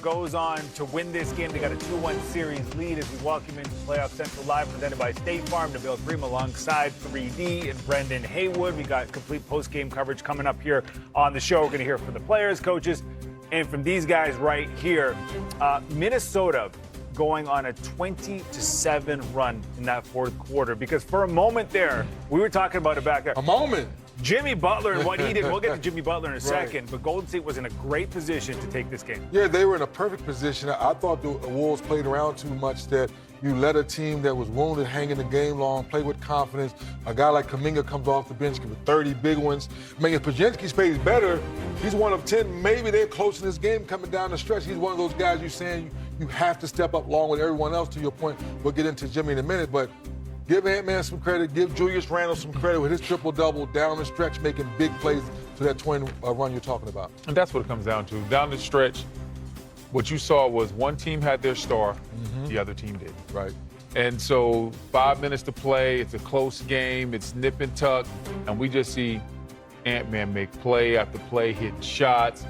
goes on to win this game. They got a 2-1 series lead as we welcome into Playoff Central Live, presented by State Farm. Nabil Kareem alongside 3D and Brendan Haywood. We got complete post-game coverage coming up here on the show. We're going to hear from the players, coaches, and from these guys right here. Minnesota going on a 20-7 run in that fourth quarter, because for a moment there, we were talking about it back there. A moment. Jimmy Butler and what he did. We'll get to Jimmy Butler in a second, but Golden State was in a great position to take this game. Yeah, they were in a perfect position. I thought the Wolves played around too much, that you let a team that was wounded hang in the game long, play with confidence. A guy like Kuminga comes off the bench, give 30 big ones. I mean, if Podziemski's plays better, he's one of 10. Maybe they're close in this game coming down the stretch. He's one of those guys you're saying you have to step up along with everyone else, to your point. We'll get into Jimmy in a minute, but give Ant-Man some credit. Give Julius Randle some credit with his triple-double down the stretch, making big plays to that 20 run you're talking about. And that's what it comes down to. Down the stretch, what you saw was one team had their star, the other team didn't. Right. And so 5 minutes to play, it's a close game, it's nip and tuck, and we just see Ant-Man make play after play, hitting shots,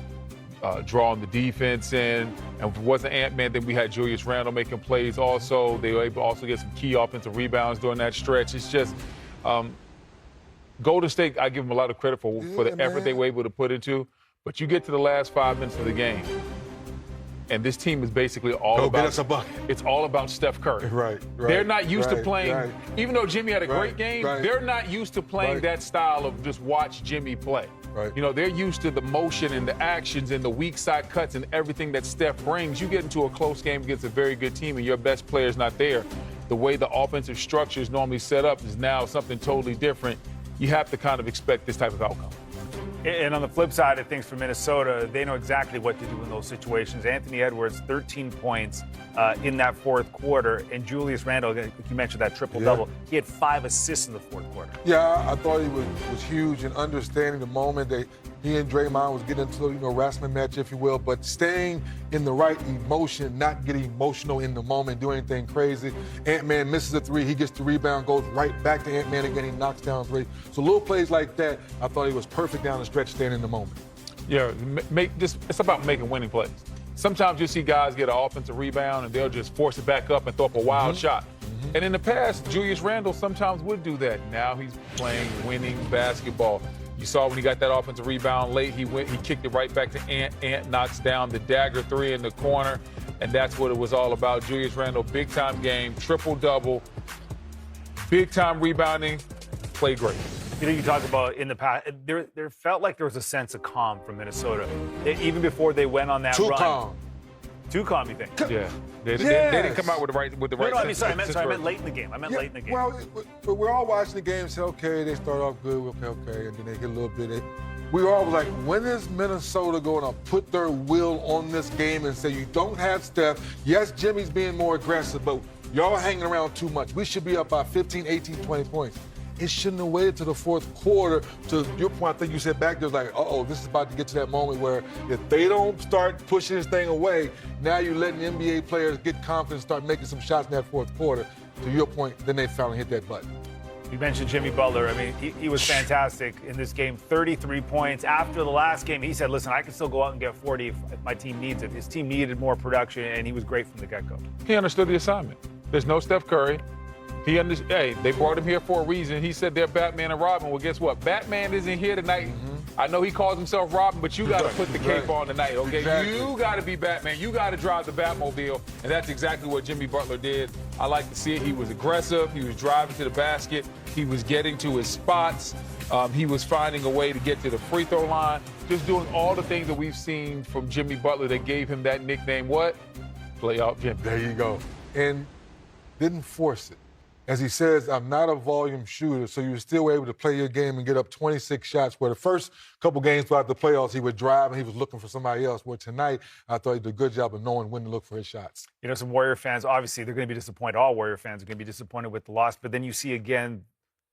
drawing the defense in. And if it wasn't Ant-Man, then we had Julius Randle making plays also. They were able to also get some key offensive rebounds during that stretch. It's just Golden State, I give them a lot of credit for the effort they were able to put into. But you get to the last 5 minutes of the game, and this team is basically all about, get us a bucket. It's all about Steph Curry. Right. They're not used to playing, even though Jimmy had a great game, right. they're not used to playing that style of just watch Jimmy play. Right. You know, they're used to the motion and the actions and the weak side cuts and everything that Steph brings. You get into a close game against a very good team and your best player's not there. The way the offensive structure is normally set up is now something totally different. You have to kind of expect this type of outcome. And on the flip side of things for Minnesota, they know exactly what to do in those situations. Anthony Edwards, 13 points in that fourth quarter. And Julius Randle, you mentioned that triple-double. He had 5 assists in the fourth quarter. Yeah, I thought he was huge in understanding the moment that he and Draymond was getting into a wrestling match, if you will, but staying in the right emotion, not getting emotional in the moment, doing anything crazy. Ant-Man misses a 3, he gets the rebound, goes right back to Ant-Man again, he knocks down 3. So little plays like that, I thought he was perfect down the stretch, staying in the moment. Yeah, it's about making winning plays. Sometimes you see guys get an offensive rebound and they'll just force it back up and throw up a wild shot. And in the past, Julius Randle sometimes would do that. Now he's playing winning basketball. You saw when he got that offensive rebound late, he kicked it right back to Ant. Ant knocks down the dagger 3 in the corner, and that's what it was all about. Julius Randle, big-time game, triple-double, big-time rebounding, played great. You know, you talk about in the past, there felt like there was a sense of calm from Minnesota. Even before they went on that run. Too calm, you think? Yeah. They didn't come out with the right. No, I meant late in the game. Late in the game. Well, we're all watching the game and say, okay, they start off good, okay, and then they get a little bit. We were all like, when is Minnesota going to put their will on this game and say, you don't have Steph? Yes, Jimmy's being more aggressive, but y'all hanging around too much. We should be up by 15, 18, 20 points. It shouldn't have waited to the fourth quarter. To your point, I think you said back there, like, this is about to get to that moment where if they don't start pushing this thing away, now you're letting the NBA players get confidence, start making some shots in that fourth quarter. To your point, then they finally hit that button. You mentioned Jimmy Butler. I mean, he was fantastic in this game, 33 points. After the last game, he said, listen, I can still go out and get 40 if my team needs it. His team needed more production, and he was great from the get-go. He understood the assignment. There's no Steph Curry. Hey, they brought him here for a reason. He said they're Batman and Robin. Well, guess what? Batman isn't here tonight. I know he calls himself Robin, but you got to put the cape on tonight, okay? Exactly. You got to be Batman. You got to drive the Batmobile, and that's exactly what Jimmy Butler did. I like to see it. He was aggressive. He was driving to the basket. He was getting to his spots. He was finding a way to get to the free throw line, just doing all the things that we've seen from Jimmy Butler that gave him that nickname, what? Playoff Jimmy. There you go. And didn't force it. As he says, I'm not a volume shooter, so you still were able to play your game and get up 26 shots, where the first couple games throughout the playoffs, he would drive and he was looking for somebody else, where tonight, I thought he did a good job of knowing when to look for his shots. You know, some Warrior fans, obviously, they're going to be disappointed. All Warrior fans are going to be disappointed with the loss, but then you see again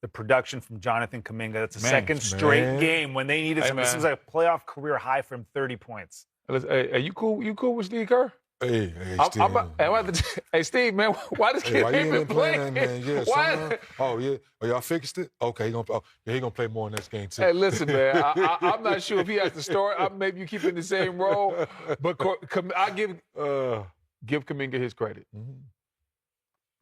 the production from Jonathan Kuminga. That's a second straight game when they needed something. This was like a playoff career high for him, 30 points. Hey, are you cool? You cool with Steve Kerr? Hey, Steve. Hey, Steve, man, why this kid why you ain't been playing playing? that, man? Yeah, Why? oh, yeah. Oh, y'all fixed it? Okay, he gonna play more in this game, too. Hey, listen, man, I'm not sure if he has to start. Maybe you keep in the same role, but I give Kuminga his credit. Mm-hmm.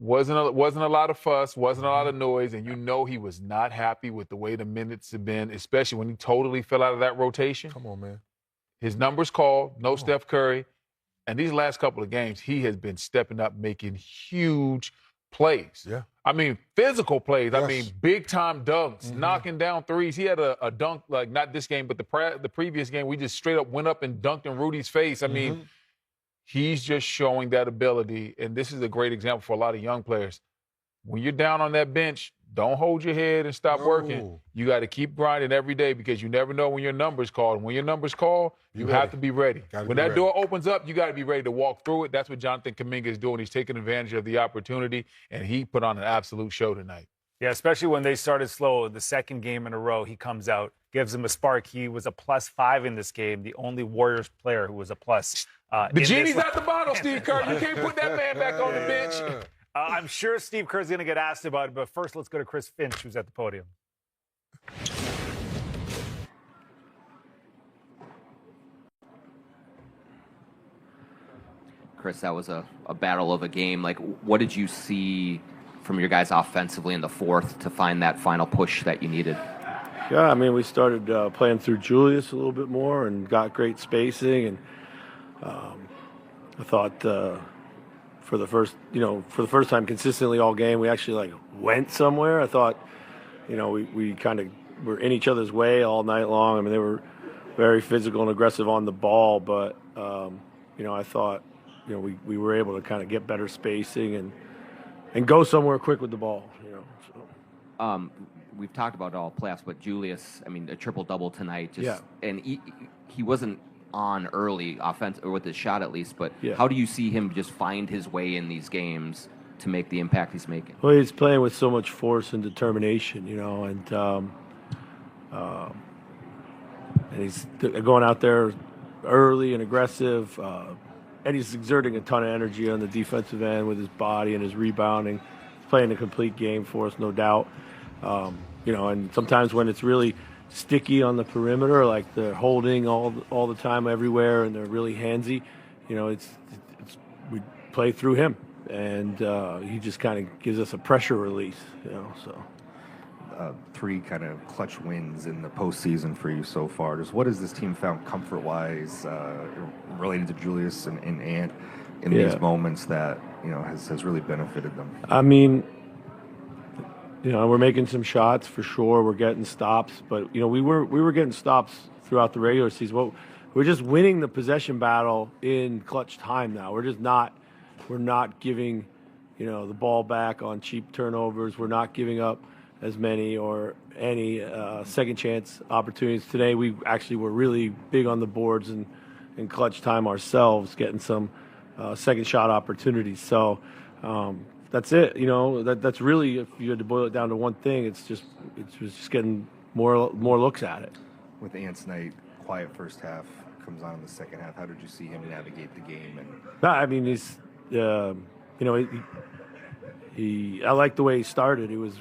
Wasn't a lot of fuss, wasn't a lot of noise, and you know he was not happy with the way the minutes have been, especially when he totally fell out of that rotation. Come on, man. His numbers called, no Steph Curry. And these last couple of games, he has been stepping up, making huge plays. Yeah. I mean, physical plays. Yes. I mean, big-time dunks, knocking down threes. He had a dunk, like not this game, but the previous game, we just straight up went up and dunked in Rudy's face. I mean, he's just showing that ability, and this is a great example for a lot of young players. When you're down on that bench, don't hold your head and stop working. You got to keep grinding every day because you never know when your number's called. And when your number's called, you have to be ready. When that door opens up, you got to be ready to walk through it. That's what Jonathan Kuminga is doing. He's taking advantage of the opportunity, and he put on an absolute show tonight. Yeah, especially when they started slow. The second game in a row, he comes out, gives them a spark. He was a +5 in this game, the only Warriors player who was a plus. The genie's out the bottle, Steve Kerr. You can't put that man back on the bench. I'm sure Steve Kerr's going to get asked about it, but first let's go to Chris Finch, who's at the podium. Chris, that was a battle of a game. Like, what did you see from your guys offensively in the fourth to find that final push that you needed? Yeah, I mean, we started playing through Julius a little bit more and got great spacing. And I thought for the first time consistently all game, we actually went somewhere. I thought, we kind of were in each other's way all night long. I mean, they were very physical and aggressive on the ball, but I thought, we were able to kind of get better spacing and go somewhere quick with the ball. We've talked about all playoffs, but Julius, I mean, a triple-double tonight. Yeah. And he wasn't on early offense, or with his shot at least, but yeah. How do you see him just find his way in these games to make the impact he's making? Well, he's playing with so much force and determination, and he's going out there early and aggressive, and he's exerting a ton of energy on the defensive end with his body and his rebounding. He's playing a complete game for us, no doubt. And sometimes when it's really sticky on the perimeter, like they're holding all the time everywhere, and they're really handsy, we play through him, and he just kind of gives us a pressure release, So 3 kind of clutch wins in the postseason for you so far. Just what has this team found comfort-wise related to Julius and Ant in these moments that has really benefited them? I mean, we're making some shots for sure. We're getting stops, but we were getting stops throughout the regular season. We're just winning the possession battle in clutch time now. We're not giving the ball back on cheap turnovers. We're not giving up as many or any second chance opportunities. Today we actually were really big on the boards and in clutch time ourselves, getting some second shot opportunities. So that's it. That's really, if you had to boil it down to one thing, it's just getting more looks at it. With Ant's night, quiet first half, comes on in the second half. How did you see him navigate the game? I mean, he's I like the way he started. It was